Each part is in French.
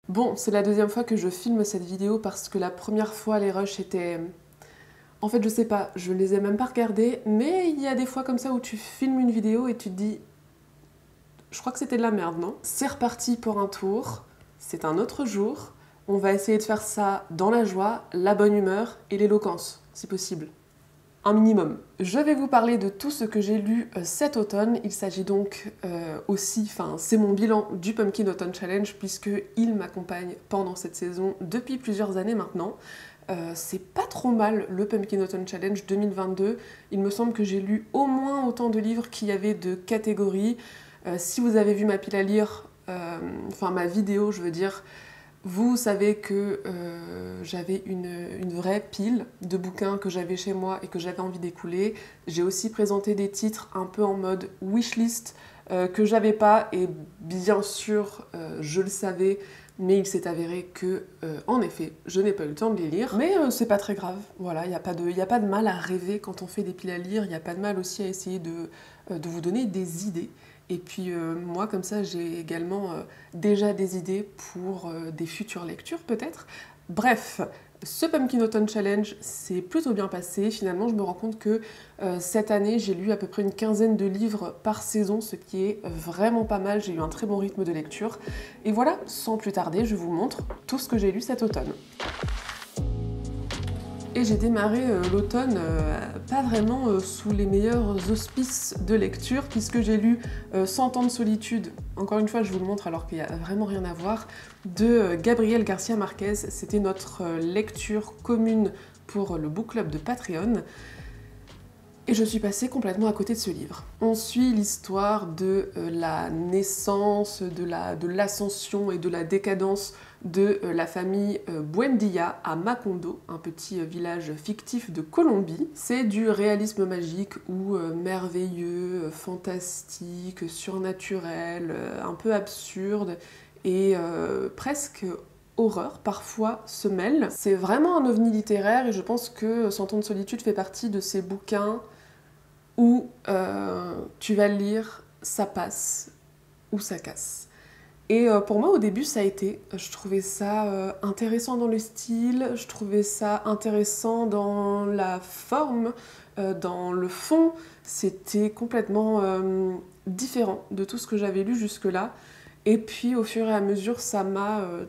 Bon, c'est la deuxième fois que je filme cette vidéo parce que la première fois les rushs étaient... En fait, je sais pas, je les ai même pas regardés, mais il y a des fois comme ça où tu filmes une vidéo et tu te dis... Je crois que c'était de la merde, non? C'est reparti pour un tour, c'est un autre jour, on va essayer de faire ça dans la joie, la bonne humeur et l'éloquence, si possible. Un minimum. Je vais vous parler de tout ce que j'ai lu cet automne. Il s'agit donc aussi, c'est mon bilan du Pumpkin Autumn Challenge puisque il m'accompagne pendant cette saison depuis plusieurs années maintenant. C'est pas trop mal le Pumpkin Autumn Challenge 2022. Il me semble que j'ai lu au moins autant de livres qu'il y avait de catégories. Si vous avez vu ma pile à lire, ma vidéo je veux dire, vous savez que j'avais une vraie pile de bouquins que j'avais chez moi et que j'avais envie d'écouler. J'ai aussi présenté des titres un peu en mode wishlist que j'avais pas et bien sûr je le savais, mais il s'est avéré que en effet je n'ai pas eu le temps de les lire. Mais c'est pas très grave, voilà, il n'y a pas de mal à rêver quand on fait des piles à lire, il n'y a pas de mal aussi à essayer de vous donner des idées. Et puis moi, comme ça, j'ai également déjà des idées pour des futures lectures, peut-être. Bref, ce Pumpkin Autumn Challenge s'est plutôt bien passé. Finalement, je me rends compte que cette année, j'ai lu à peu près une quinzaine de livres par saison, ce qui est vraiment pas mal. J'ai eu un très bon rythme de lecture. Et voilà, sans plus tarder, je vous montre tout ce que j'ai lu cet automne. Et j'ai démarré l'automne pas vraiment sous les meilleurs auspices de lecture puisque j'ai lu 100 ans de solitude, encore une fois je vous le montre alors qu'il n'y a vraiment rien à voir, de Gabriel Garcia Marquez. C'était notre lecture commune pour le book club de Patreon. Et je suis passée complètement à côté de ce livre. On suit l'histoire de la naissance, de l'ascension et de la décadence de la famille Buendia à Macondo, un petit village fictif de Colombie. C'est du réalisme magique ou merveilleux, fantastique, surnaturel, un peu absurde et presque horreur parfois se mêle. C'est vraiment un ovni littéraire et je pense que Cent ans de solitude fait partie de ces bouquins où tu vas le lire, ça passe ou ça casse. Et pour moi au début ça a été, je trouvais ça intéressant dans le style, je trouvais ça intéressant dans la forme, dans le fond, c'était complètement différent de tout ce que j'avais lu jusque-là. Et puis au fur et à mesure,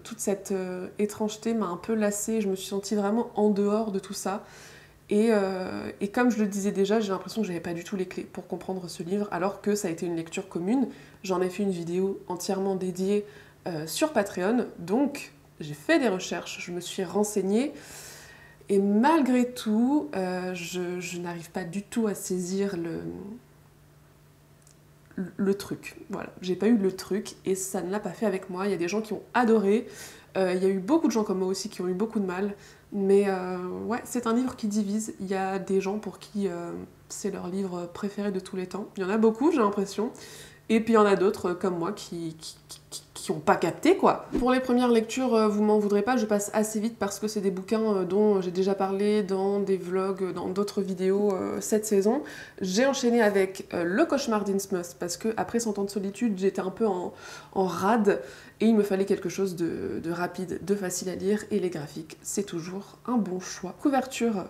toute cette étrangeté m'a un peu lassée, je me suis sentie vraiment en dehors de tout ça. Et comme je le disais déjà, j'ai l'impression que j'avais pas du tout les clés pour comprendre ce livre, alors que ça a été une lecture commune. J'en ai fait une vidéo entièrement dédiée sur Patreon, donc j'ai fait des recherches, je me suis renseignée, et malgré tout, je n'arrive pas du tout à saisir le truc. Voilà, j'ai pas eu le truc, et ça ne l'a pas fait avec moi. Il y a des gens qui ont adoré, il y a eu beaucoup de gens comme moi aussi qui ont eu beaucoup de mal. Mais ouais, c'est un livre qui divise. Il y a des gens pour qui c'est leur livre préféré de tous les temps. Il y en a beaucoup, j'ai l'impression. Et puis il y en a d'autres comme moi qui ont pas capté, quoi. Pour les premières lectures, vous m'en voudrez pas, je passe assez vite parce que c'est des bouquins dont j'ai déjà parlé dans des vlogs, dans d'autres vidéos cette saison. J'ai enchaîné avec Le Cauchemar d'Innsmouth parce que après 100 ans de solitude, j'étais un peu en rade et il me fallait quelque chose de rapide, de facile à lire, et les graphiques, c'est toujours un bon choix. Couverture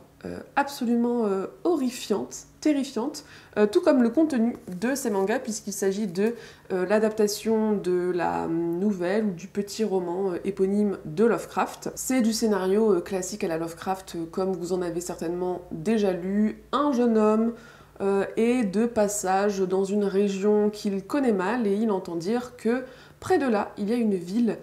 absolument horrifiante, terrifiante, tout comme le contenu de ces mangas, puisqu'il s'agit de l'adaptation de la nouvelle ou du petit roman éponyme de Lovecraft. C'est du scénario classique à la Lovecraft, comme vous en avez certainement déjà lu. Un jeune homme est de passage dans une région qu'il connaît mal et il entend dire que près de là, il y a une ville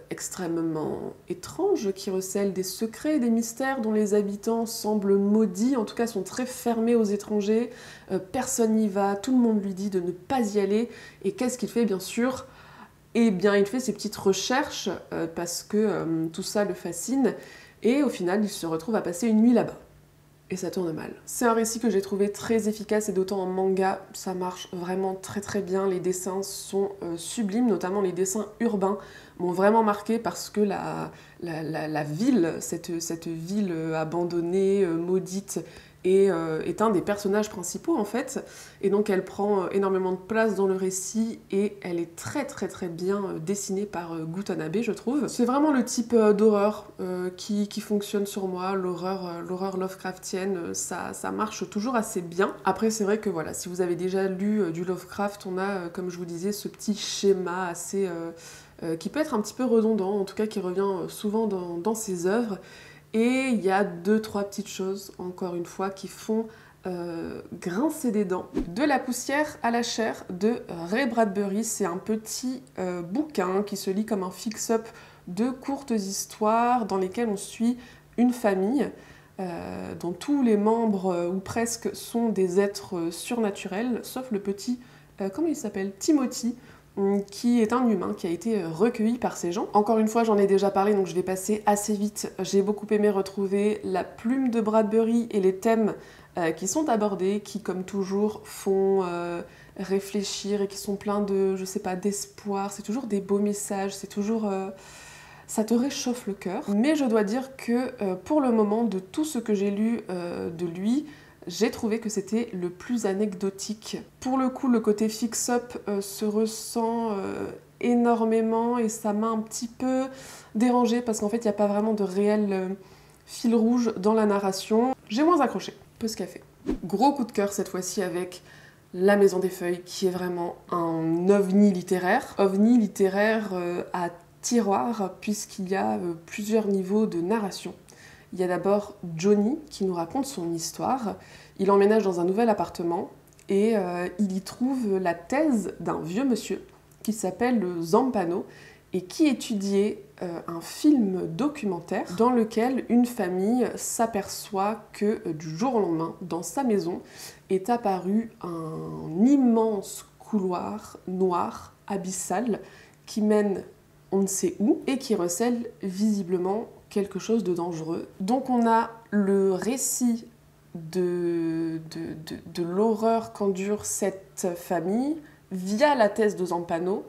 extrêmement étrange qui recèle des secrets, des mystères dont les habitants semblent maudits, en tout cas sont très fermés aux étrangers, personne n'y va, tout le monde lui dit de ne pas y aller, et qu'est-ce qu'il fait bien sûr? Eh bien il fait ses petites recherches parce que tout ça le fascine, et au final il se retrouve à passer une nuit là-bas. Et ça tourne mal. C'est un récit que j'ai trouvé très efficace et d'autant en manga, ça marche vraiment très très bien. Les dessins sont sublimes, notamment les dessins urbains m'ont vraiment marqué parce que la ville, cette ville abandonnée, maudite, est un des personnages principaux en fait, et donc elle prend énormément de place dans le récit et elle est très très très bien dessinée par Gutanabe, je trouve. C'est vraiment le type d'horreur qui fonctionne sur moi, l'horreur Lovecraftienne, ça marche toujours assez bien. Après c'est vrai que voilà, si vous avez déjà lu du Lovecraft, on a, comme je vous disais, ce petit schéma assez... qui peut être un petit peu redondant, en tout cas qui revient souvent dans ses œuvres. Et il y a 2-3 petites choses, encore une fois, qui font grincer des dents. De la poussière à la chair de Ray Bradbury, c'est un petit bouquin qui se lit comme un fix-up de courtes histoires dans lesquelles on suit une famille dont tous les membres, ou presque, sont des êtres surnaturels, sauf le petit, comment il s'appelle, Timothy, qui est un humain qui a été recueilli par ces gens. Encore une fois, j'en ai déjà parlé, donc je vais passer assez vite. J'ai beaucoup aimé retrouver la plume de Bradbury et les thèmes qui sont abordés, qui, comme toujours, font réfléchir et qui sont pleins de, je sais pas, d'espoir. C'est toujours des beaux messages, c'est toujours... ça te réchauffe le cœur. Mais je dois dire que, pour le moment, de tout ce que j'ai lu de lui, j'ai trouvé que c'était le plus anecdotique. Pour le coup, le côté fix-up se ressent énormément et ça m'a un petit peu dérangée parce qu'en fait, il n'y a pas vraiment de réel fil rouge dans la narration. J'ai moins accroché, peu ce café. Gros coup de cœur cette fois-ci avec La Maison des Feuilles, qui est vraiment un ovni littéraire. Ovni littéraire à tiroir, puisqu'il y a plusieurs niveaux de narration. Il y a d'abord Johnny qui nous raconte son histoire. Il emménage dans un nouvel appartement et il y trouve la thèse d'un vieux monsieur qui s'appelle Zampano et qui étudiait un film documentaire dans lequel une famille s'aperçoit que du jour au lendemain, dans sa maison, est apparu un immense couloir noir, abyssal, qui mène on ne sait où et qui recèle visiblement quelque chose de dangereux. Donc on a le récit de l'horreur qu'endure cette famille via la thèse de Zampano,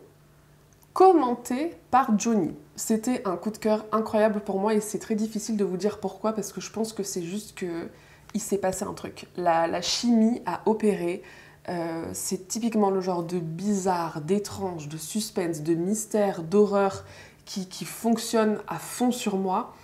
commenté par Johnny. C'était un coup de cœur incroyable pour moi et c'est très difficile de vous dire pourquoi parce que je pense que c'est juste que il s'est passé un truc. La chimie a opéré. C'est typiquement le genre de bizarre, d'étrange, de suspense, de mystère, d'horreur qui fonctionne à fond sur moi.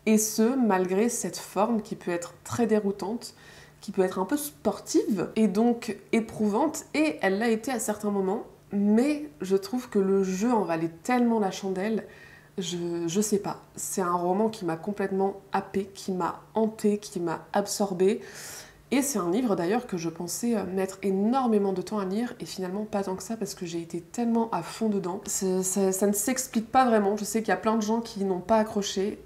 Et ce, malgré cette forme qui peut être très déroutante, qui peut être un peu sportive et donc éprouvante. Et elle l'a été à certains moments, mais je trouve que le jeu en valait tellement la chandelle. Je sais pas. C'est un roman qui m'a complètement happée, qui m'a hantée, qui m'a absorbée. Et c'est un livre d'ailleurs que je pensais mettre énormément de temps à lire et finalement pas tant que ça parce que j'ai été tellement à fond dedans. Ça ne s'explique pas vraiment, je sais qu'il y a plein de gens qui n'ont pas accroché,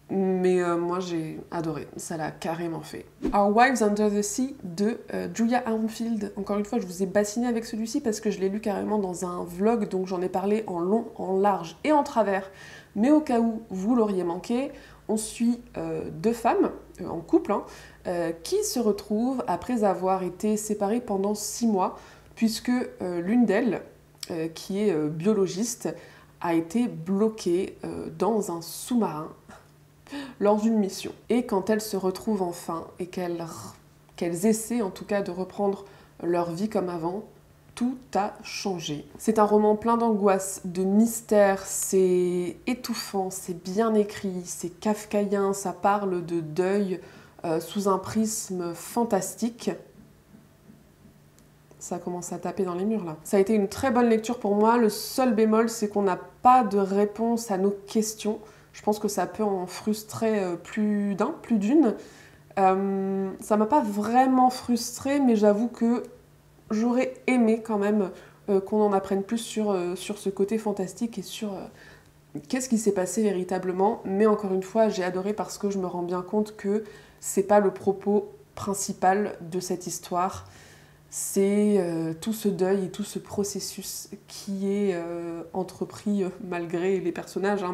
mais moi j'ai adoré, ça l'a carrément fait. Our Wives Under the Sea de Julia Armfield. Encore une fois, je vous ai bassiné avec celui-ci parce que je l'ai lu carrément dans un vlog, donc j'en ai parlé en long, en large et en travers. Mais au cas où vous l'auriez manqué, on suit deux femmes, en couple, qui se retrouvent après avoir été séparées pendant 6 mois, puisque l'une d'elles, qui est biologiste, a été bloquée dans un sous-marin lors d'une mission. Et quand elles se retrouvent enfin et qu'elles essaient en tout cas de reprendre leur vie comme avant, tout a changé. C'est un roman plein d'angoisse, de mystère, c'est étouffant, c'est bien écrit, c'est kafkaïen, ça parle de deuil sous un prisme fantastique. Ça commence à taper dans les murs là. Ça a été une très bonne lecture pour moi. Le seul bémol, c'est qu'on n'a pas de réponse à nos questions. Je pense que ça peut en frustrer plus d'une. Ça m'a pas vraiment frustrée, mais j'avoue que j'aurais aimé quand même qu'on en apprenne plus sur ce côté fantastique et sur qu'est-ce qui s'est passé véritablement. Mais encore une fois, j'ai adoré parce que je me rends bien compte que c'est pas le propos principal de cette histoire. C'est tout ce deuil et tout ce processus qui est entrepris malgré les personnages,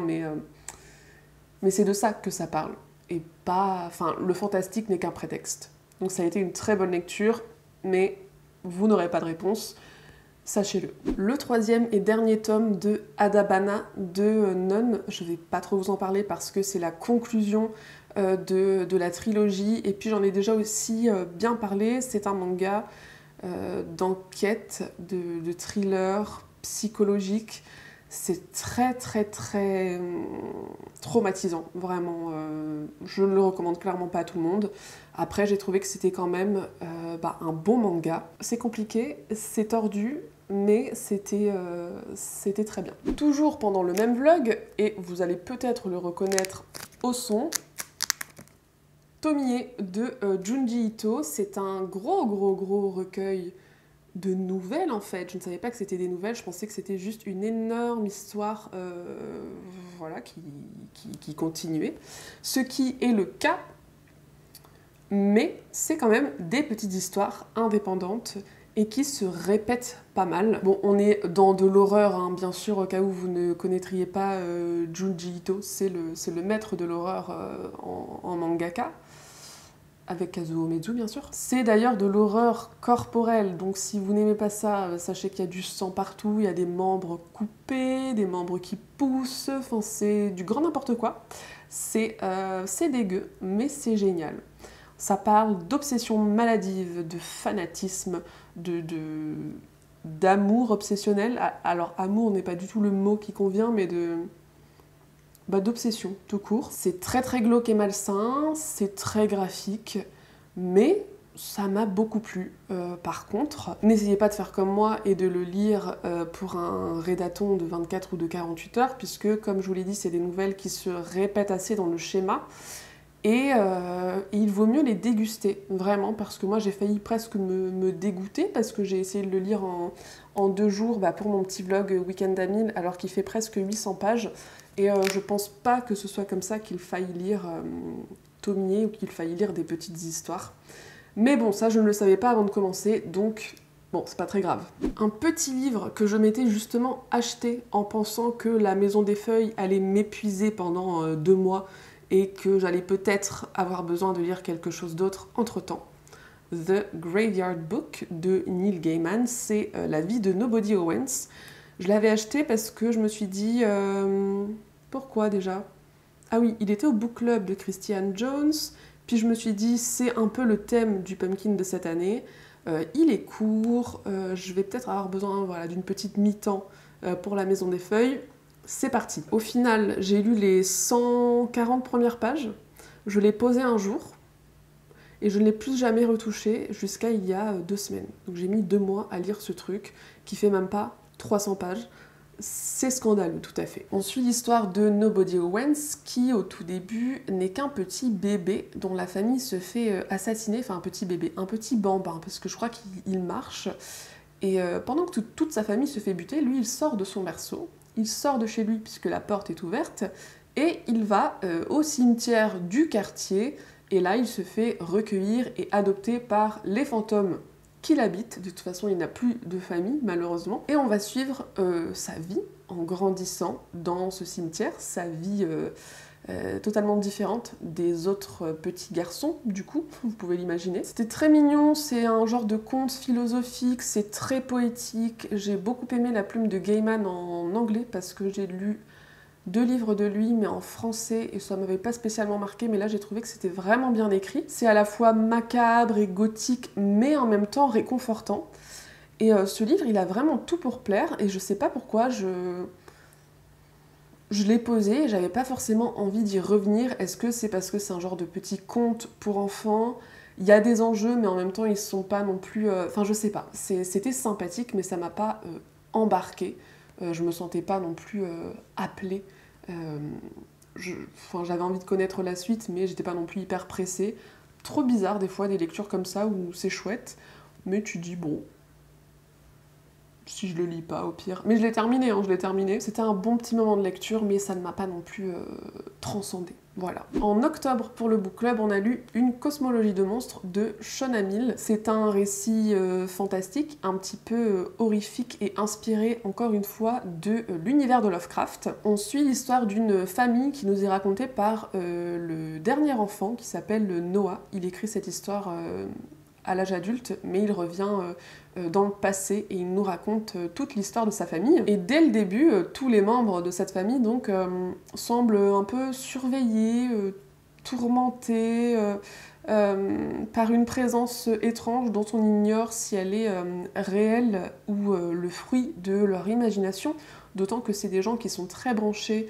mais c'est de ça que ça parle. Et pas... Enfin, le fantastique n'est qu'un prétexte. Donc ça a été une très bonne lecture, mais vous n'aurez pas de réponse. sachez-le. Le troisième et dernier tome de Adabana de Non, je vais pas trop vous en parler parce que c'est la conclusion de la trilogie, et puis j'en ai déjà aussi bien parlé. C'est un manga d'enquête, de thriller psychologique. C'est très traumatisant, vraiment. Je ne le recommande clairement pas à tout le monde. Après, j'ai trouvé que c'était quand même un bon manga. C'est compliqué, c'est tordu, mais c'était très bien. Toujours pendant le même vlog, et vous allez peut-être le reconnaître au son, Tomie de Junji Ito. C'est un gros recueil de nouvelles en fait. Je ne savais pas que c'était des nouvelles, je pensais que c'était juste une énorme histoire voilà, qui continuait. Ce qui est le cas, mais c'est quand même des petites histoires indépendantes et qui se répètent pas mal. Bon, on est dans de l'horreur, hein, bien sûr, au cas où vous ne connaîtriez pas Junji Ito, c'est le maître de l'horreur en mangaka, avec Kazuo Uematsu bien sûr. C'est d'ailleurs de l'horreur corporelle, donc si vous n'aimez pas ça, sachez qu'il y a du sang partout, il y a des membres coupés, des membres qui poussent, enfin c'est du grand n'importe quoi. C'est dégueu, mais c'est génial. Ça parle d'obsession maladive, de fanatisme, d'amour obsessionnel. Alors amour n'est pas du tout le mot qui convient, mais d'obsession, tout court. C'est très glauque et malsain, c'est très graphique, mais ça m'a beaucoup plu. Par contre, n'essayez pas de faire comme moi et de le lire pour un rédaton de 24 ou de 48 heures, puisque, comme je vous l'ai dit, c'est des nouvelles qui se répètent assez dans le schéma, et il vaut mieux les déguster, vraiment, parce que moi j'ai failli presque me dégoûter, parce que j'ai essayé de le lire en 2 jours pour mon petit vlog Week-end à 1000, alors qu'il fait presque 800 pages. Et je pense pas que ce soit comme ça qu'il faille lire Tomie ou qu'il faille lire des petites histoires. Mais bon, ça je ne le savais pas avant de commencer, donc bon, c'est pas très grave. Un petit livre que je m'étais justement acheté en pensant que la Maison des Feuilles allait m'épuiser pendant 2 mois et que j'allais peut-être avoir besoin de lire quelque chose d'autre entre-temps. The Graveyard Book de Neil Gaiman, c'est la vie de Nobody Owens. Je l'avais acheté parce que je me suis dit... pourquoi déjà? Ah oui, il était au book club de Christian Jones, puis je me suis dit, c'est un peu le thème du Pumpkin de cette année. Il est court, je vais peut-être avoir besoin d'une petite mi-temps pour la Maison des Feuilles. C'est parti. Au final, j'ai lu les 140 premières pages, je l'ai posé un jour, et je ne l'ai plus jamais retouché jusqu'à il y a 2 semaines. Donc j'ai mis 2 mois à lire ce truc, qui fait même pas 300 pages. C'est scandaleux, tout à fait. On suit l'histoire de Nobody Owens, qui au tout début n'est qu'un petit bébé dont la famille se fait assassiner, enfin un petit bébé, un petit bambin, parce que je crois qu'il marche. Et pendant que toute sa famille se fait buter, lui il sort de son berceau, il sort de chez lui puisque la porte est ouverte, et il va au cimetière du quartier, et là il se fait recueillir et adopter par les fantômes qu'il habite. De toute façon, il n'a plus de famille, malheureusement. Et on va suivre sa vie en grandissant dans ce cimetière, sa vie totalement différente des autres petits garçons, du coup, vous pouvez l'imaginer. C'était très mignon, c'est un genre de conte philosophique, c'est très poétique. J'ai beaucoup aimé la plume de Gaiman en anglais, parce que j'ai lu 2 livres de lui, mais en français, et ça m'avait pas spécialement marqué, mais là j'ai trouvé que c'était vraiment bien écrit. C'est à la fois macabre et gothique, mais en même temps réconfortant. Et ce livre, il a vraiment tout pour plaire, et je sais pas pourquoi je l'ai posé, et j'avais pas forcément envie d'y revenir. Est-ce que c'est parce que c'est un genre de petit conte pour enfants? Il y a des enjeux, mais en même temps ils sont pas non plus... Enfin je sais pas, c'était sympathique, mais ça m'a pas embarqué. Je me sentais pas non plus appelée. J'avais envie de connaître la suite, mais j'étais pas non plus hyper pressée. Trop bizarre des fois des lectures comme ça où c'est chouette, mais tu dis bon, si je le lis pas au pire. Mais je l'ai terminé, je l'ai terminé. C'était un bon petit moment de lecture, mais ça ne m'a pas non plus transcendée. Voilà. En octobre, pour le book club, on a lu Une cosmologie de monstres de Shaun Hamill. C'est un récit fantastique, un petit peu horrifique et inspiré, encore une fois, de l'univers de Lovecraft. On suit l'histoire d'une famille qui nous est racontée par le dernier enfant, qui s'appelle Noah. Il écrit cette histoire à l'âge adulte, mais il revient dans le passé et il nous raconte toute l'histoire de sa famille. Et dès le début, tous les membres de cette famille donc semblent un peu surveillés, tourmentés par une présence étrange dont on ignore si elle est réelle ou le fruit de leur imagination, d'autant que c'est des gens qui sont très branchés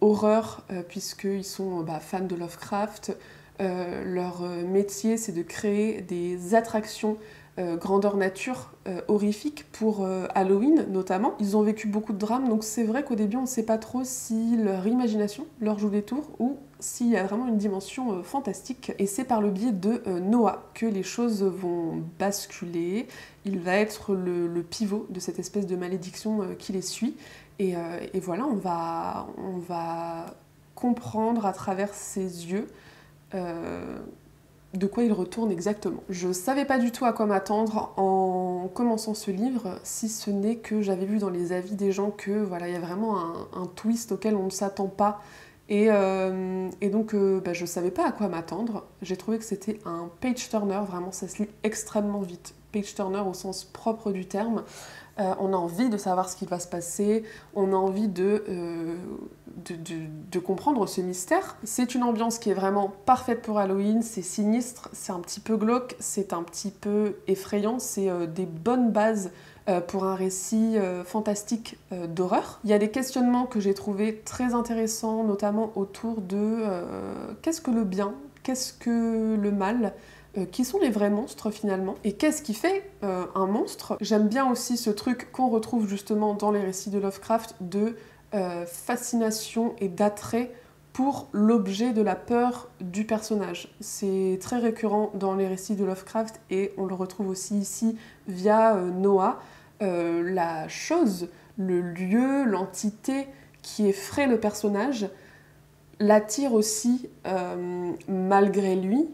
horreur, puisqu'ils sont fans de Lovecraft. Leur métier, c'est de créer des attractions grandeur nature horrifiques pour Halloween notamment. Ils ont vécu beaucoup de drames, donc c'est vrai qu'au début on ne sait pas trop si leur imagination leur joue des tours ou s'il y a vraiment une dimension fantastique. Et c'est par le biais de Noah que les choses vont basculer. Il va être le pivot de cette espèce de malédiction qui les suit. Et voilà, on va comprendre à travers ses yeux de quoi il retourne exactement. Je savais pas du tout à quoi m'attendre en commençant ce livre, si ce n'est que j'avais vu dans les avis des gens que voilà, il y a vraiment un twist auquel on ne s'attend pas. Et donc je savais pas à quoi m'attendre. J'ai trouvé que c'était un page-turner, vraiment ça se lit extrêmement vite. Page-turner au sens propre du terme. On a envie de savoir ce qui va se passer, on a envie de comprendre ce mystère. C'est une ambiance qui est vraiment parfaite pour Halloween, c'est sinistre, c'est un petit peu glauque, c'est un petit peu effrayant, c'est des bonnes bases pour un récit fantastique d'horreur. Il y a des questionnements que j'ai trouvés très intéressants, notamment autour de qu'est-ce que le bien, qu'est-ce que le mal, qui sont les vrais monstres finalement, et qu'est-ce qui fait un monstre. J'aime bien aussi ce truc qu'on retrouve justement dans les récits de Lovecraft de fascination et d'attrait pour l'objet de la peur du personnage. C'est très récurrent dans les récits de Lovecraft et on le retrouve aussi ici via Noah. La chose, le lieu, l'entité qui effraie le personnage l'attire aussi malgré lui.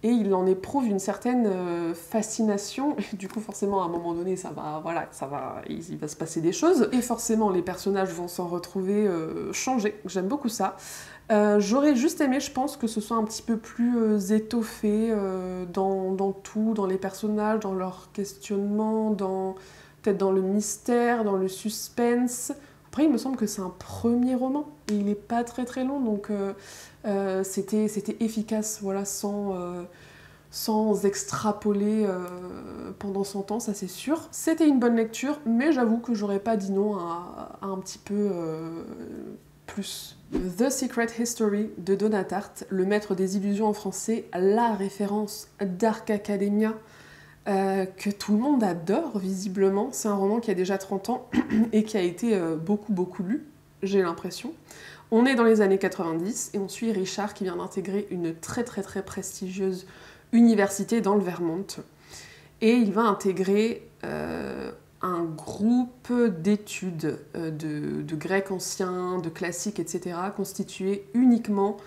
Et il en éprouve une certaine fascination. Du coup, forcément, à un moment donné, il va se passer des choses. Et forcément, les personnages vont s'en retrouver changés. J'aime beaucoup ça. J'aurais juste aimé, je pense, que ce soit un petit peu plus étoffé dans tout, dans les personnages, dans leur questionnement, peut-être dans le mystère, dans le suspense. Après, il me semble que c'est un premier roman. Et il n'est pas très très long, donc... c'était efficace, voilà, sans extrapoler pendant 100 ans, ça c'est sûr. C'était une bonne lecture, mais j'avoue que j'aurais pas dit non à un petit peu plus. The Secret History de Donna Tartt, le maître des illusions en français, la référence Dark Academia, que tout le monde adore visiblement. C'est un roman qui a déjà 30 ans et qui a été beaucoup lu, j'ai l'impression. On est dans les années 90 et on suit Richard qui vient d'intégrer une très prestigieuse université dans le Vermont. Et il va intégrer un groupe d'études de grec ancien, de classique, etc., constitué uniquement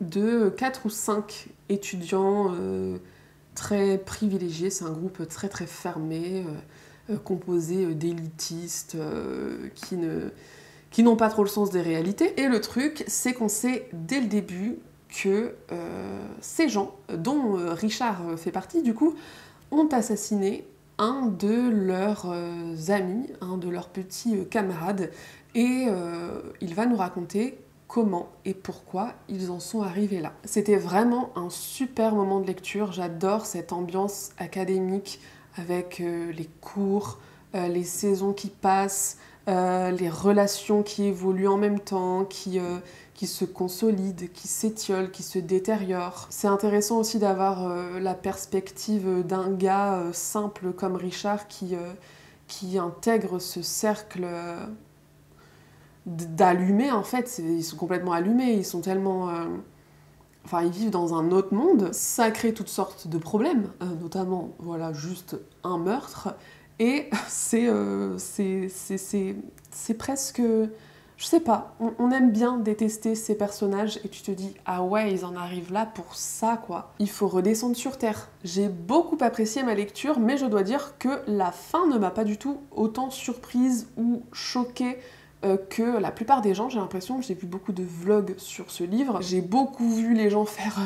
de 4 ou 5 étudiants très privilégiés. C'est un groupe très fermé, composé d'élitistes qui n'ont pas trop le sens des réalités. Et le truc, c'est qu'on sait dès le début que ces gens, dont Richard fait partie du coup, ont assassiné un de leurs amis, un de leurs petits camarades, et il va nous raconter comment et pourquoi ils en sont arrivés là. C'était vraiment un super moment de lecture, j'adore cette ambiance académique avec les cours, les saisons qui passent, les relations qui évoluent en même temps, qui se consolident, qui s'étiolent, qui se détériorent. C'est intéressant aussi d'avoir la perspective d'un gars simple comme Richard qui intègre ce cercle d'allumés en fait. Ils sont complètement allumés, ils sont tellement... Enfin, ils vivent dans un autre monde. Ça crée toutes sortes de problèmes, notamment, voilà, juste un meurtre. Et c'est presque... Je sais pas, on aime bien détester ces personnages et tu te dis « Ah ouais, ils en arrivent là pour ça, quoi. » Il faut redescendre sur Terre. J'ai beaucoup apprécié ma lecture, mais je dois dire que la fin ne m'a pas du tout autant surprise ou choquée que la plupart des gens. J'ai l'impression que j'ai vu beaucoup de vlogs sur ce livre. J'ai beaucoup vu les gens faire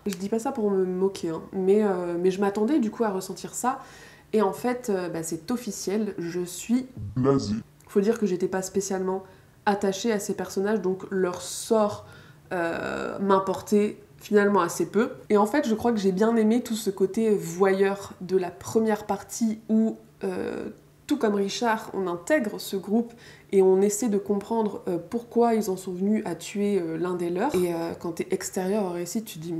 Je dis pas ça pour me moquer, hein, mais je m'attendais du coup à ressentir ça. Et en fait, c'est officiel, je suis blasée. Faut dire que j'étais pas spécialement attachée à ces personnages, donc leur sort m'importait finalement assez peu. Et en fait, je crois que j'ai bien aimé tout ce côté voyeur de la première partie où, tout comme Richard, on intègre ce groupe et on essaie de comprendre pourquoi ils en sont venus à tuer l'un des leurs. Et quand t'es extérieur au récit, tu te dis,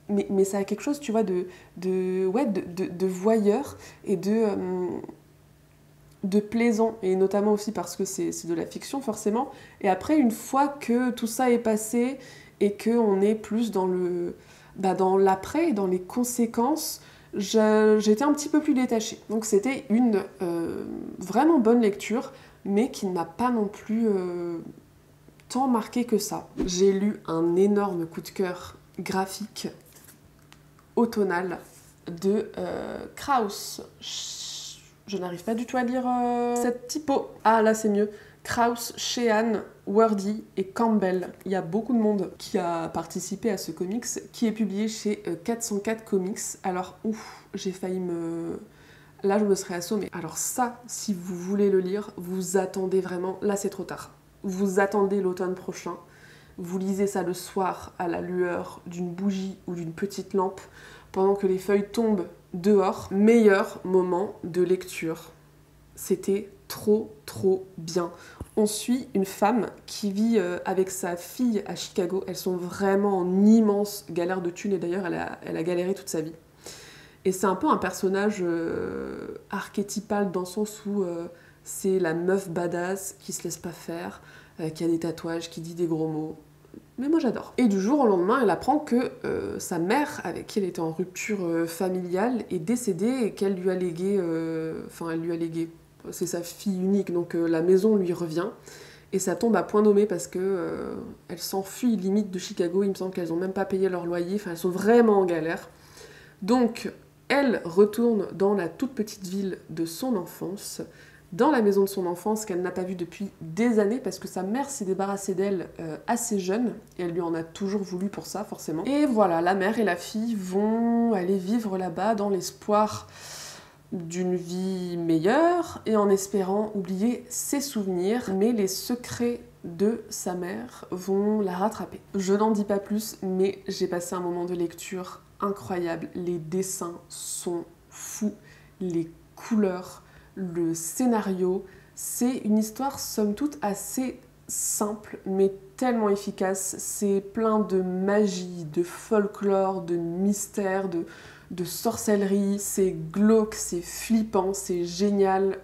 mais ça a quelque chose, tu vois, de voyeur et de plaisant, et notamment aussi parce que c'est de la fiction forcément. Et après, une fois que tout ça est passé et qu'on est plus dans dans l'après, dans les conséquences, j'étais un petit peu plus détachée. Donc c'était une vraiment bonne lecture, mais qui ne m'a pas non plus tant marqué que ça. J'ai lu un énorme coup de cœur graphique automnal de Kraus. Je n'arrive pas du tout à lire cette typo. Ah là c'est mieux. Kraus, Sheehan, Wordy et Campbell. Il y a beaucoup de monde qui a participé à ce comics, qui est publié chez 404 Comics. Alors j'ai failli me... Là je me serais assommée. Alors ça, si vous voulez le lire, vous attendez vraiment... Là c'est trop tard. Vous attendez l'automne prochain. Vous lisez ça le soir à la lueur d'une bougie ou d'une petite lampe pendant que les feuilles tombent dehors. Meilleur moment de lecture. C'était trop bien. On suit une femme qui vit avec sa fille à Chicago. Elles sont vraiment en immense galère de thunes et d'ailleurs elle a galéré toute sa vie. Et c'est un peu un personnage archétypal dans le sens où c'est la meuf badass qui se laisse pas faire, qui a des tatouages, qui dit des gros mots. Mais moi j'adore. Et du jour au lendemain, elle apprend que sa mère, avec qui elle était en rupture familiale, est décédée et qu'elle lui a légué... elle lui a légué. C'est sa fille unique, donc la maison lui revient. Et ça tombe à point nommé parce que elle s'enfuit limite de Chicago. Il me semble qu'elles n'ont même pas payé leur loyer. Enfin, elles sont vraiment en galère. Donc, elle retourne dans la toute petite ville de son enfance, dans la maison de son enfance qu'elle n'a pas vue depuis des années parce que sa mère s'est débarrassée d'elle assez jeune et elle lui en a toujours voulu pour ça forcément. Et voilà, la mère et la fille vont aller vivre là-bas dans l'espoir d'une vie meilleure et en espérant oublier ses souvenirs, mais les secrets de sa mère vont la rattraper. Je n'en dis pas plus, mais j'ai passé un moment de lecture incroyable. Les dessins sont fous, les couleurs, le scénario, c'est une histoire somme toute assez simple mais tellement efficace. C'est plein de magie, de folklore, de mystère, de sorcellerie, c'est glauque, c'est flippant, c'est génial.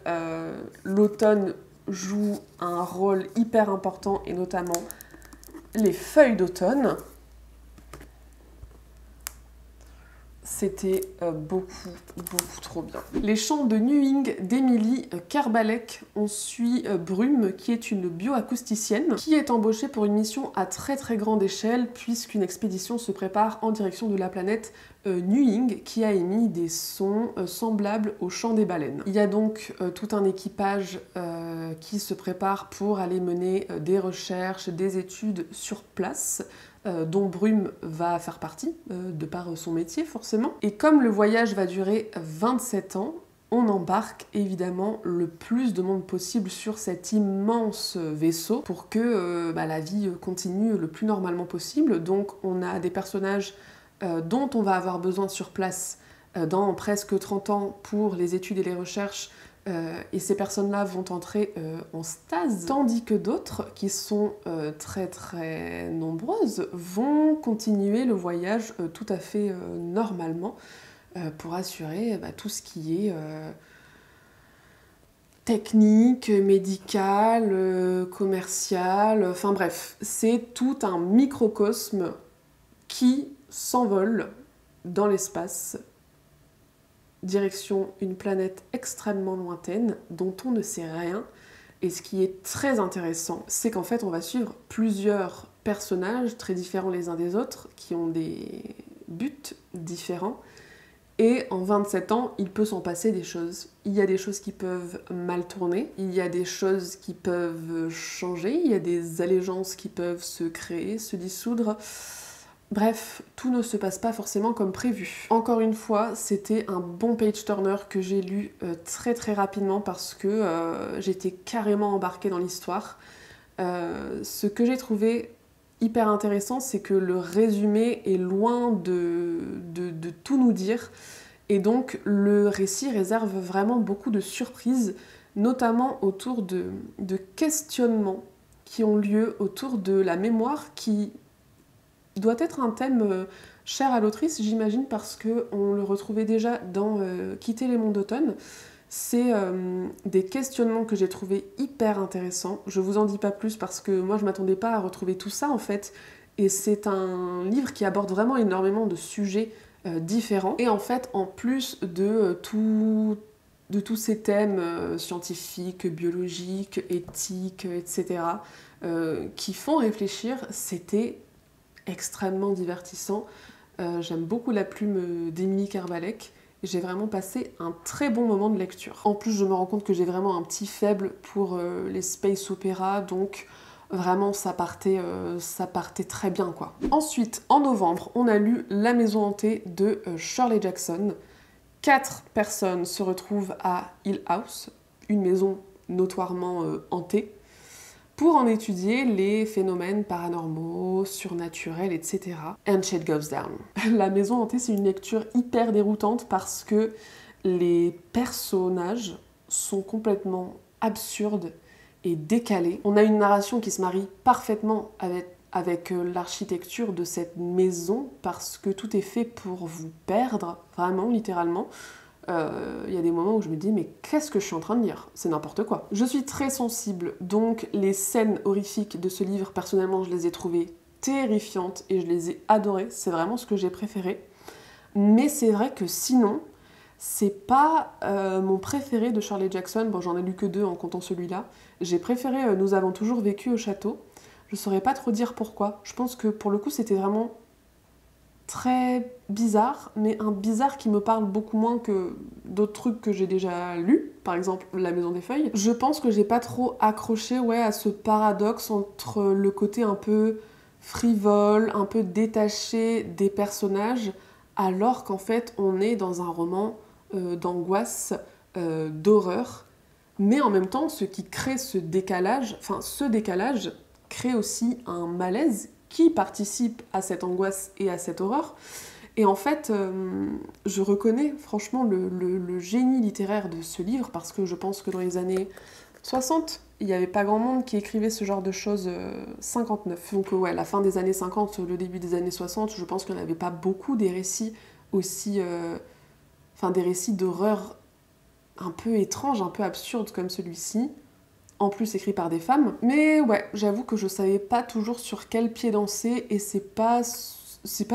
L'automne joue un rôle hyper important et notamment les feuilles d'automne. C'était beaucoup trop bien. Les chants de Nuing d'Émilie Kerbalek. On suit Brume, qui est une bioacousticienne, qui est embauchée pour une mission à très grande échelle, puisqu'une expédition se prépare en direction de la planète Nuing, qui a émis des sons semblables au chant des baleines. Il y a donc tout un équipage qui se prépare pour aller mener des recherches, des études sur place, dont Brume va faire partie, de par son métier forcément. Et comme le voyage va durer 27 ans, on embarque évidemment le plus de monde possible sur cet immense vaisseau pour que la vie continue le plus normalement possible. Donc on a des personnages dont on va avoir besoin sur place dans presque 30 ans pour les études et les recherches, et ces personnes-là vont entrer en stase, tandis que d'autres, qui sont très nombreuses, vont continuer le voyage tout à fait normalement pour assurer tout ce qui est technique, médical, commercial, enfin bref, c'est tout un microcosme qui s'envole dans l'espace, direction une planète extrêmement lointaine dont on ne sait rien. Et ce qui est très intéressant, c'est qu'en fait on va suivre plusieurs personnages très différents les uns des autres, qui ont des buts différents. Et en 27 ans, il peut s'en passer des choses. Il y a des choses qui peuvent mal tourner, il y a des choses qui peuvent changer, il y a des allégeances qui peuvent se créer, se dissoudre. Bref, tout ne se passe pas forcément comme prévu. Encore une fois, c'était un bon page-turner que j'ai lu très très rapidement parce que j'étais carrément embarquée dans l'histoire. Ce que j'ai trouvé hyper intéressant, c'est que le résumé est loin de tout nous dire. Et donc le récit réserve vraiment beaucoup de surprises, notamment autour de questionnements qui ont lieu autour de la mémoire, qui doit être un thème cher à l'autrice, j'imagine, parce qu'on le retrouvait déjà dans Quitter les monts d'automne. C'est des questionnements que j'ai trouvés hyper intéressants. Je vous en dis pas plus parce que moi je m'attendais pas à retrouver tout ça en fait. Et c'est un livre qui aborde vraiment énormément de sujets différents. Et en fait, en plus de tous ces thèmes scientifiques, biologiques, éthiques, etc., qui font réfléchir, c'était extrêmement divertissant. J'aime beaucoup la plume d'Émilie Carvalec. J'ai vraiment passé un très bon moment de lecture. En plus, je me rends compte que j'ai vraiment un petit faible pour les space opéra, donc vraiment ça partait très bien quoi. Ensuite, en novembre, on a lu La Maison hantée de Shirley Jackson. 4 personnes se retrouvent à Hill House, une maison notoirement hantée, pour en étudier les phénomènes paranormaux, surnaturels, etc. And shit goes down. La Maison hantée, c'est une lecture hyper déroutante parce que les personnages sont complètement absurdes et décalés. On a une narration qui se marie parfaitement avec l'architecture de cette maison parce que tout est fait pour vous perdre, vraiment, littéralement. Il y a des moments où je me dis mais qu'est-ce que je suis en train de lire? C'est n'importe quoi. Je suis très sensible, donc les scènes horrifiques de ce livre, personnellement, je les ai trouvées terrifiantes et je les ai adorées. C'est vraiment ce que j'ai préféré. Mais c'est vrai que sinon, c'est pas mon préféré de Shirley Jackson. Bon, j'en ai lu que 2 en comptant celui-là. J'ai préféré Nous avons toujours vécu au château. Je saurais pas trop dire pourquoi. Je pense que pour le coup, c'était vraiment très bizarre, mais un bizarre qui me parle beaucoup moins que d'autres trucs que j'ai déjà lus, par exemple La Maison des Feuilles. Je pense que j'ai pas trop accroché à ce paradoxe entre le côté un peu frivole, un peu détaché des personnages, alors qu'en fait on est dans un roman d'angoisse, d'horreur, mais en même temps ce qui crée ce décalage crée aussi un malaise qui participe à cette angoisse et à cette horreur. Et en fait, je reconnais franchement le génie littéraire de ce livre parce que je pense que dans les années 60, il n'y avait pas grand monde qui écrivait ce genre de choses 59. Donc ouais, la fin des années 50, le début des années 60, je pense qu'il n'y en avait pas beaucoup des récits aussi... des récits d'horreur un peu étranges, un peu absurdes comme celui-ci. En plus écrit par des femmes. Mais ouais, j'avoue que je savais pas toujours sur quel pied danser et c'est pas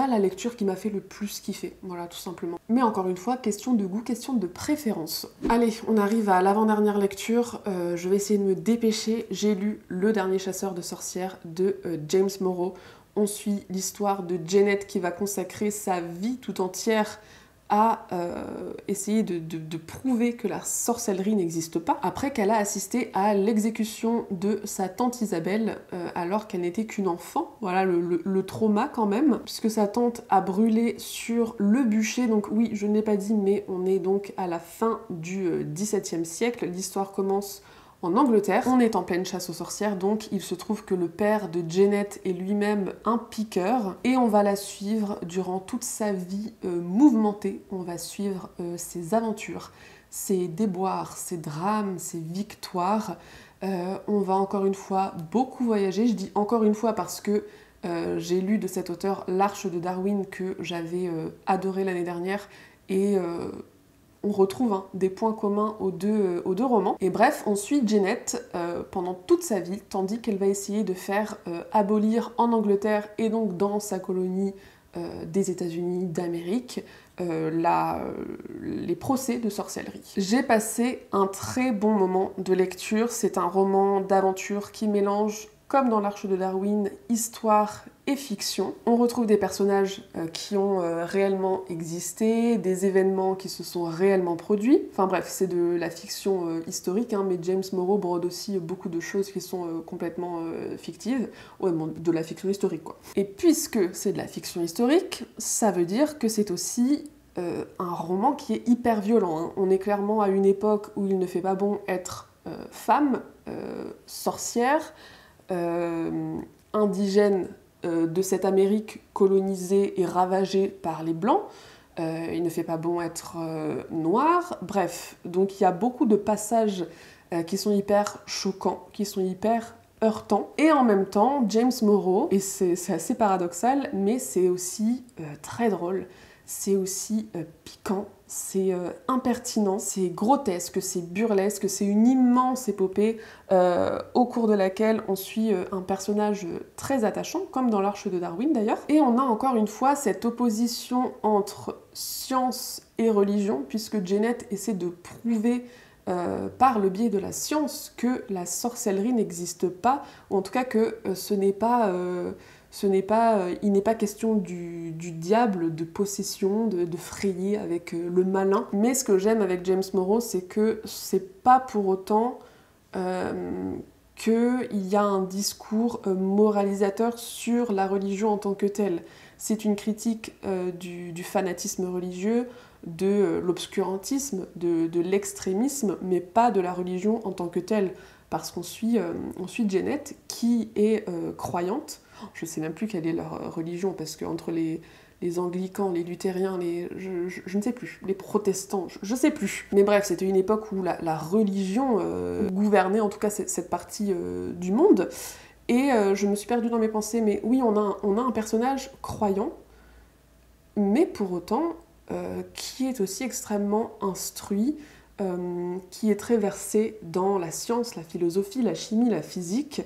la lecture qui m'a fait le plus kiffer, voilà, tout simplement. Mais encore une fois, question de goût, question de préférence. Allez, on arrive à l'avant-dernière lecture, je vais essayer de me dépêcher. J'ai lu Le Dernier chasseur de sorcières de James Morrow. On suit l'histoire de Janet qui va consacrer sa vie tout entière à essayer de prouver que la sorcellerie n'existe pas, après qu'elle a assisté à l'exécution de sa tante Isabelle alors qu'elle n'était qu'une enfant. Voilà le trauma quand même, puisque sa tante a brûlé sur le bûcher, donc oui, je ne l'ai pas dit, mais on est donc à la fin du XVIIe siècle. L'histoire commence en Angleterre. On est en pleine chasse aux sorcières, donc il se trouve que le père de Janet est lui-même un piqueur et on va la suivre durant toute sa vie mouvementée. On va suivre ses aventures, ses déboires, ses drames, ses victoires. On va encore une fois beaucoup voyager. Je dis encore une fois parce que j'ai lu de cet auteur L'Arche de Darwin que j'avais adoré l'année dernière et on retrouve des points communs aux deux romans. Et bref, on suit Janet pendant toute sa vie, tandis qu'elle va essayer de faire abolir en Angleterre et donc dans sa colonie des États-Unis d'Amérique les procès de sorcellerie. J'ai passé un très bon moment de lecture. C'est un roman d'aventure qui mélange comme dans l'Arche de Darwin, histoire et fiction. On retrouve des personnages qui ont réellement existé, des événements qui se sont réellement produits. Enfin bref, c'est de la fiction historique, hein, mais James Morrow brode aussi beaucoup de choses qui sont complètement fictives. Ouais, bon, de la fiction historique, quoi. Et puisque c'est de la fiction historique, ça veut dire que c'est aussi un roman qui est hyper violent, hein. On est clairement à une époque où il ne fait pas bon être femme, sorcière, indigène de cette Amérique colonisée et ravagée par les Blancs. Il ne fait pas bon être noir. Bref, donc il y a beaucoup de passages qui sont hyper choquants, qui sont hyper heurtants. Et en même temps, James Morrow, et c'est assez paradoxal, mais c'est aussi très drôle, c'est aussi piquant, c'est impertinent, c'est grotesque, c'est burlesque, c'est une immense épopée au cours de laquelle on suit un personnage très attachant, comme dans l'Arche de Darwin d'ailleurs. Et on a encore une fois cette opposition entre science et religion, puisque Janet essaie de prouver par le biais de la science que la sorcellerie n'existe pas, ou en tout cas que il n'est pas question du diable, de possession, de frayer avec le malin. Mais ce que j'aime avec James Morrow, c'est que c'est pas pour autant qu'il y a un discours moralisateur sur la religion en tant que telle. C'est une critique du fanatisme religieux, de l'obscurantisme, de l'extrémisme, mais pas de la religion en tant que telle. Parce qu'on suit Janet, qui est croyante. Je sais même plus quelle est leur religion, parce qu'entre les anglicans, les luthériens, je ne sais plus, les protestants, je sais plus. Mais bref, c'était une époque où la religion gouvernait en tout cas cette partie du monde. Et je me suis perdue dans mes pensées, mais oui, on a un personnage croyant, mais pour autant, qui est aussi extrêmement instruit, qui est très versé dans la science, la philosophie, la chimie, la physique,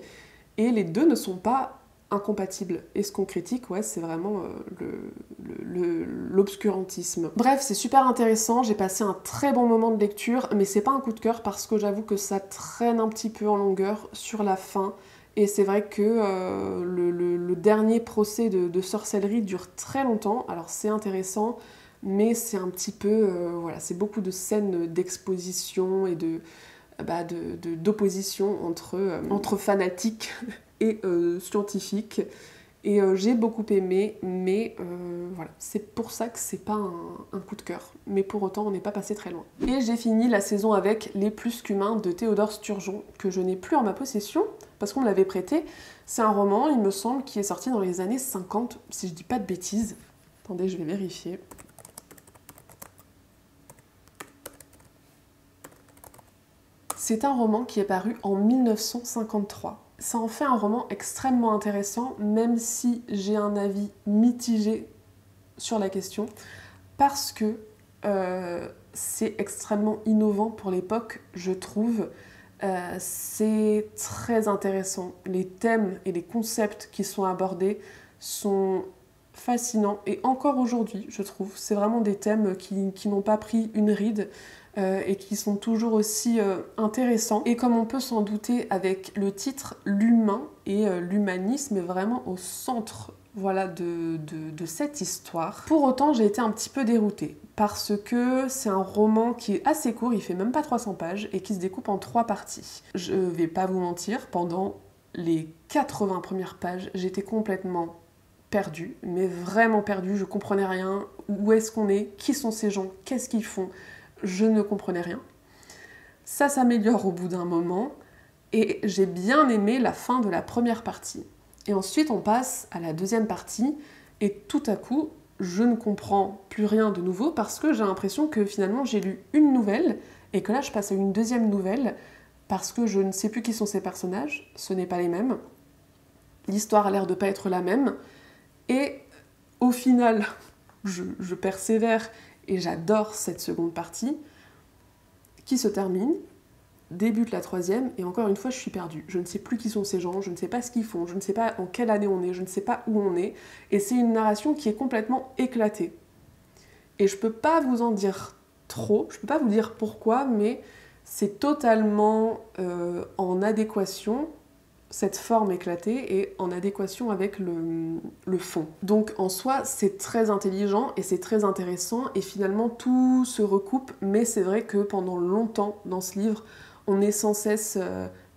et les deux ne sont pas incompatibles. Et ce qu'on critique, ouais, c'est vraiment l'obscurantisme. Bref, c'est super intéressant, j'ai passé un très bon moment de lecture, mais c'est pas un coup de cœur parce que j'avoue que ça traîne un petit peu en longueur sur la fin. Et c'est vrai que le dernier procès de sorcellerie dure très longtemps, alors c'est intéressant, mais c'est un petit peu, voilà, c'est beaucoup de scènes d'exposition et d'opposition entre fanatiques et scientifiques. Et j'ai beaucoup aimé, mais voilà, c'est pour ça que c'est pas un coup de cœur. Mais pour autant, on n'est pas passé très loin. Et j'ai fini la saison avec Les Plus qu'Humains de Théodore Sturgeon, que je n'ai plus en ma possession, parce qu'on me l'avait prêté. C'est un roman, il me semble, qui est sorti dans les années 50, si je dis pas de bêtises. Attendez, je vais vérifier. C'est un roman qui est paru en 1953. Ça en fait un roman extrêmement intéressant, même si j'ai un avis mitigé sur la question, parce que c'est extrêmement innovant pour l'époque, je trouve. C'est très intéressant. Les thèmes et les concepts qui sont abordés sont fascinants, et encore aujourd'hui, je trouve. C'est vraiment des thèmes qui n'ont pas pris une ride. Et qui sont toujours aussi intéressants. Et comme on peut s'en douter avec le titre, l'humain et l'humanisme est vraiment au centre, voilà, de cette histoire. Pour autant, j'ai été un petit peu déroutée, parce que c'est un roman qui est assez court, il fait même pas 300 pages, et qui se découpe en 3 parties. Je vais pas vous mentir, pendant les 80 premières pages, j'étais complètement perdue, mais vraiment perdue, je comprenais rien. Où est-ce qu'on est? Qui sont ces gens? Qu'est-ce qu'ils font? Je ne comprenais rien. Ça s'améliore au bout d'un moment, et j'ai bien aimé la fin de la première partie. Et ensuite, on passe à la deuxième partie, et tout à coup, je ne comprends plus rien de nouveau, parce que j'ai l'impression que finalement, j'ai lu une nouvelle, et que là, je passe à une deuxième nouvelle, parce que je ne sais plus qui sont ces personnages, ce n'est pas les mêmes, l'histoire a l'air de pas être la même, et au final, je persévère, et j'adore cette seconde partie, qui se termine, débute la troisième, et encore une fois, je suis perdue. Je ne sais plus qui sont ces gens, je ne sais pas ce qu'ils font, je ne sais pas en quelle année on est, je ne sais pas où on est, et c'est une narration qui est complètement éclatée. Et je peux pas vous en dire trop, je peux pas vous dire pourquoi, mais c'est totalement en adéquation cette forme éclatée est en adéquation avec le fond. Donc en soi, c'est très intelligent et c'est très intéressant et finalement tout se recoupe, mais c'est vrai que pendant longtemps dans ce livre, on est sans cesse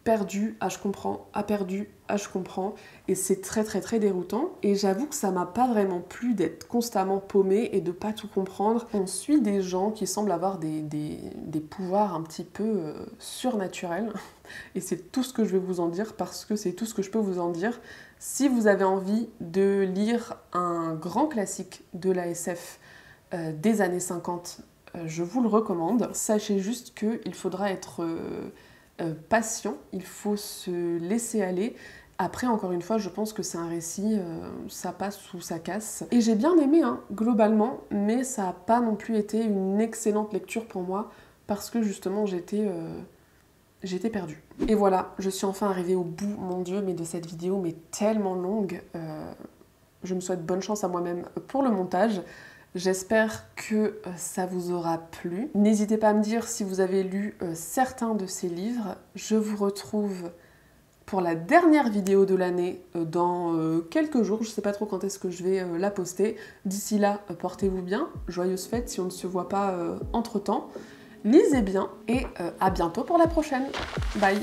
perdu, ah je comprends, ah perdu, ah je comprends, et c'est très déroutant. Et j'avoue que ça m'a pas vraiment plu d'être constamment paumée et de pas tout comprendre. On suit des gens qui semblent avoir des pouvoirs un petit peu surnaturels, et c'est tout ce que je vais vous en dire parce que c'est tout ce que je peux vous en dire. Si vous avez envie de lire un grand classique de la SF des années 50, je vous le recommande. Sachez juste qu'il faudra être patient, il faut se laisser aller. Après, encore une fois, je pense que c'est un récit, ça passe ou ça casse. Et j'ai bien aimé, hein, globalement, mais ça n'a pas non plus été une excellente lecture pour moi, parce que justement, j'étais perdue. Et voilà, je suis enfin arrivée au bout, mon Dieu, mais de cette vidéo, mais tellement longue. Je me souhaite bonne chance à moi-même pour le montage. J'espère que ça vous aura plu. N'hésitez pas à me dire si vous avez lu certains de ces livres. Je vous retrouve pour la dernière vidéo de l'année dans quelques jours. Je ne sais pas trop quand est-ce que je vais la poster. D'ici là, portez-vous bien. Joyeuses fêtes si on ne se voit pas entre-temps. Lisez bien et à bientôt pour la prochaine. Bye!